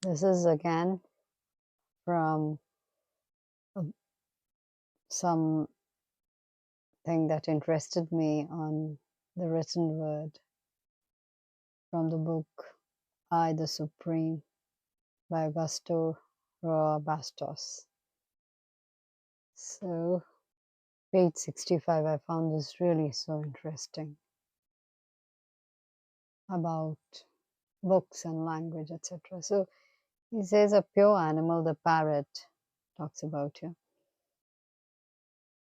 This is again from something that interested me on the written word from the book I the Supreme by Augusto Roa Bastos. So, page 65, I found this really so interesting about books and language, etc. So, he says a pure animal, the parrot, talks about here.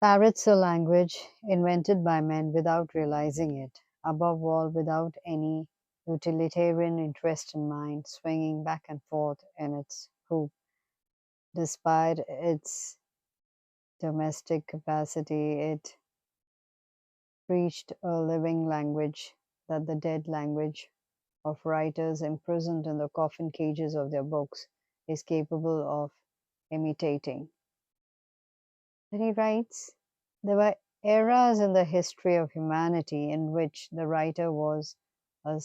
Parrots a language invented by men without realizing it, above all without any utilitarian interest in mind, swinging back and forth in its hoop. Despite its domestic capacity, it preached a living language that the dead language of writers imprisoned in the coffin cages of their books is capable of imitating. Then he writes, there were eras in the history of humanity in which the writer was a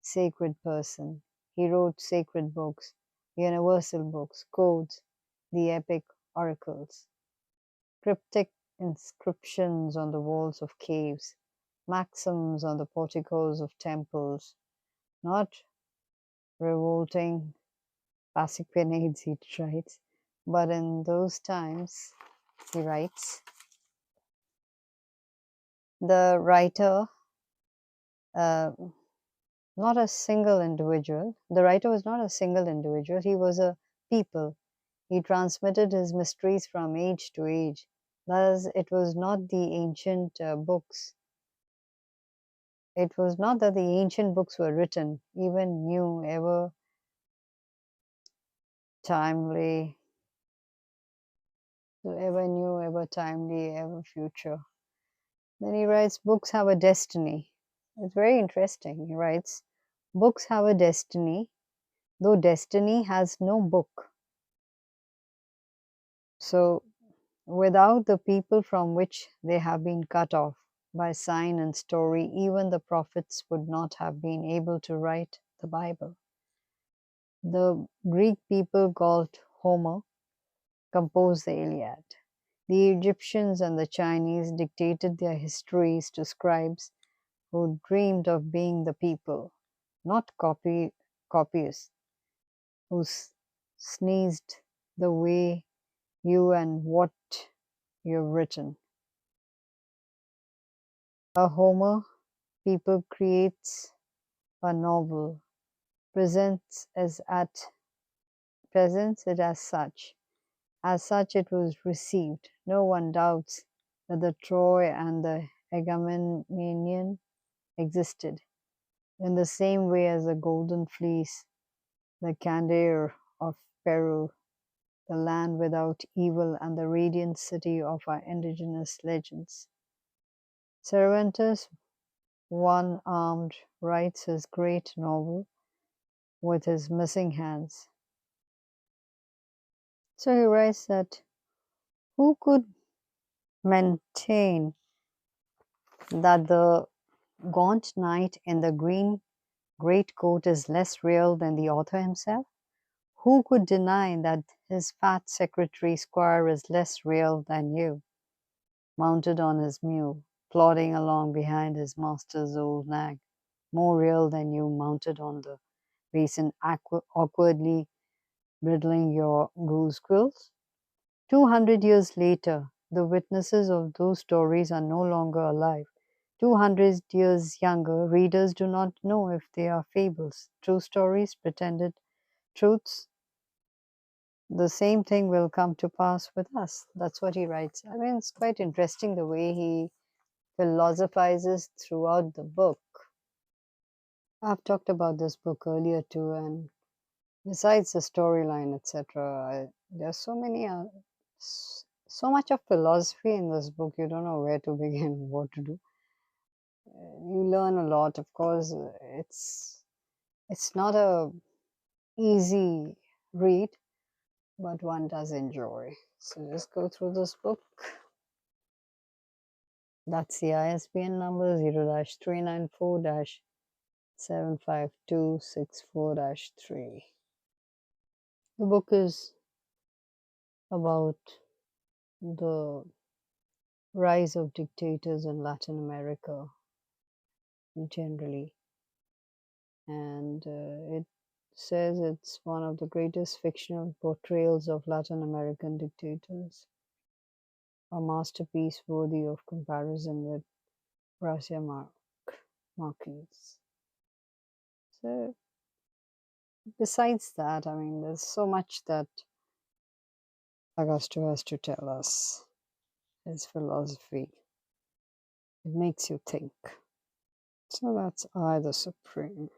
sacred person. He wrote sacred books, universal books, codes, the epic oracles, cryptic inscriptions on the walls of caves, maxims on the porticos of temples, not revolting pasquinades, he writes, but in those times, he writes, the writer, uh, not a single individual, the writer was not a single individual, he was a people. He transmitted his mysteries from age to age. Thus, it was not the ancient books. It was not that the ancient books were written, even new, ever timely, ever new, ever timely, ever future. Then he writes, books have a destiny. It's very interesting. He writes, books have a destiny, though destiny has no book. So, without the people from which they have been cut off by sign and story, even the prophets would not have been able to write the Bible. The Greek people called Homer composed the Iliad. The Egyptians and the Chinese dictated their histories to scribes who dreamed of being the people, not copyists who sneezed the way you and what you've written. A Homer people creates a novel, presents presents it as such. As such it was received. No one doubts that the Troy and the Agamemnon existed, in the same way as the Golden Fleece, the Candare of Peru, the land without evil, and the radiant city of our indigenous legends. Cervantes, one-armed, writes his great novel with his missing hands. So he writes that who could maintain that the gaunt knight in the green greatcoat is less real than the author himself? Who could deny that his fat secretary squire is less real than you, mounted on his mule, plodding along behind his master's old nag, more real than you, mounted on the basin, awkwardly bridling your goose quills? 200 years later, the witnesses of those stories are no longer alive. 200 years younger, readers do not know if they are fables, true stories, pretended truths. The same thing will come to pass with us. That's what he writes. I mean, it's quite interesting the way he philosophizes throughout the book. I've talked about this book earlier too, and besides the storyline, etc., there's so much of philosophy in this book. You don't know where to begin, what to do. You learn a lot. Of course, it's not a easy read, but one does enjoy. So just go through this book. That's the ISBN number 0-394-75264-3. The book is about the rise of dictators in Latin America generally, and it says it's one of the greatest fictional portrayals of Latin American dictators, a masterpiece worthy of comparison with Garcia Marquez. So, besides that, I mean, there's so much that Augusto has to tell us. His philosophy, it makes you think. So that's I the Supreme.